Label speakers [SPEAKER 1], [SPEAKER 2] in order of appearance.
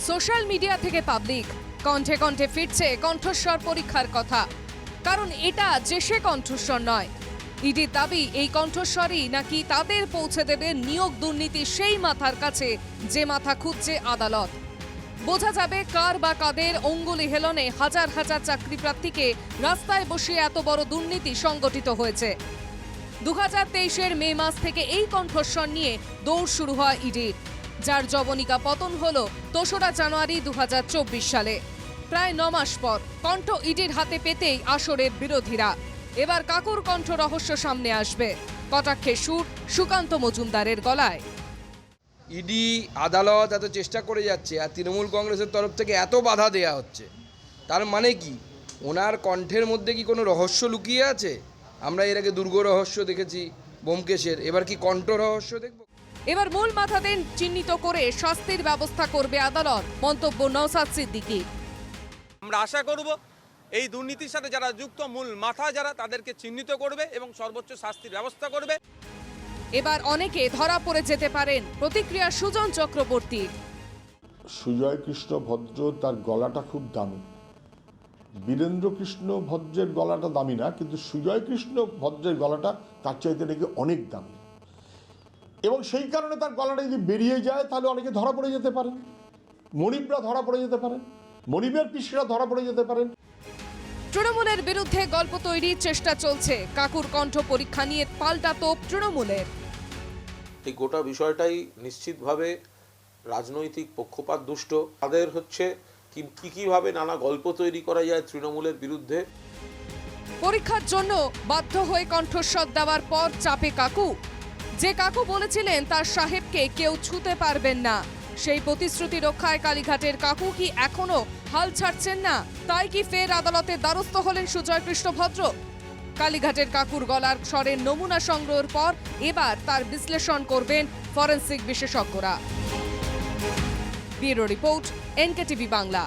[SPEAKER 1] Social media থেকে public, কণ্ঠে কণ্ঠে ফিরছে কণ্ঠস্বর পরীক্ষার কথা। কারণ এটা যে সে কণ্ঠস্বর নয়। ইডির দাবি এই কণ্ঠস্বরই নাকি তাদের পৌঁছে দেবে নিয়োগ দুর্নীতি সেই মাথার কাছে যে মাথা খুঁজছে আদালত। বোঝা যাবে কার বা কাদের অঙ্গুলি হেলনে হাজার হাজার চাকরি প্রার্থীকে রাস্তায় বসিয়ে এত বড় দুর্নীতি সংগঠিত হয়েছে। 2023-এর মে মাস থেকে এই কণ্ঠস্বর নিয়ে দৌড় শুরু হয় ইডির, যার জবনিকা পতন হল 2রা জানুয়ারি 2024 সালে। প্রায় 9 মাস পর কণ্ঠ ইডির হাতে পেতেই আসরের বিরোধীরা। এবার কাকুর কণ্ঠ রহস্য সামনে আসবে, কটাক্ষে সুর সুকান্ত মজুমদারের গলায়।
[SPEAKER 2] ইডি আদালত এত চেষ্টা করে যাচ্ছে আর তৃণমূল কংগ্রেসের তরফ থেকে এত বাধা দেয়া হচ্ছে, তার মানে কি ওনার কণ্ঠের মধ্যে কি কোনো রহস্য লুকিয়ে আছে? আমরা এর আগে দুর্গ রহস্য দেখেছি ব্যোমকেশের, এবার কি কণ্ঠ রহস্য দেখব?
[SPEAKER 1] এবার মূল মাথাদের চিহ্নিত করে শাস্তির ব্যবস্থা করবে আদালত, মন্তব্য নওশাদ সিদ্দিকী।
[SPEAKER 3] আমরা আশা করব এই দুর্নীতির সাথে যারা যুক্ত মূল মাথা যারা তাদেরকে চিহ্নিত করবে এবং সর্বোচ্চ শাস্তির ব্যবস্থা করবে।
[SPEAKER 1] এবার অনেকে ধরা পড়ে যেতে পারেন, প্রতিক্রিয়া সুজন চক্রবর্তী।
[SPEAKER 4] সুজয় কৃষ্ণ ভদ্র তার গলাটা খুব দামি, বীরেন্দ্র কৃষ্ণ ভদ্রের গলাটা দামি না, কিন্তু সুজয় কৃষ্ণ ভদ্রের গলাটা তার চাইতে নাকি অনেক দামি, এবং সেই কারণে তার গলাটা যদি বেরিয়ে যায় তাহলে অনেকে ধরা পড়ে যেতে পারেন, মনিবরা ধরা পড়ে যেতে পারেন, মনিবের পিসিরা ধরা পড়ে যেতে পারেন।
[SPEAKER 1] তৃণমূলের বিরুদ্ধে গল্প তৈরির চেষ্টা চলছে, কাকুর কণ্ঠ পরীক্ষা নিয়ে পাল্টা তোপ তৃণমূলের।
[SPEAKER 5] এই গোটা বিষয়টাই নিশ্চিতভাবে রাজনৈতিক পক্ষপাত দুষ্ট। তাদের হচ্ছে কিভাবে নানা গল্প তৈরি করা যায় তৃণমূলের বিরুদ্ধে।
[SPEAKER 1] পরীক্ষার জন্য বাধ্য হয়ে কণ্ঠস্বর দেওয়ার পর চাপে কাকু। যে কাকু বলেছিলেন তার সাহেবকে কেউ ছুঁতে পারবেন না, সেই প্রতিশ্রুতি রক্ষায় কালীঘাটের কাকু কি এখনো হাল ছাড়ছেন না? তাই কি ফের আদালতের দ্বারস্থ হলেন সুজয় কৃষ্ণ ভদ্র? কালীঘাটের কাকুর গলার স্বরের নমুনা সংগ্রহের পর এবার তার বিশ্লেষণ করবেন ফরেনসিক বিশেষজ্ঞরা। Bureau report, NKTV Bangla.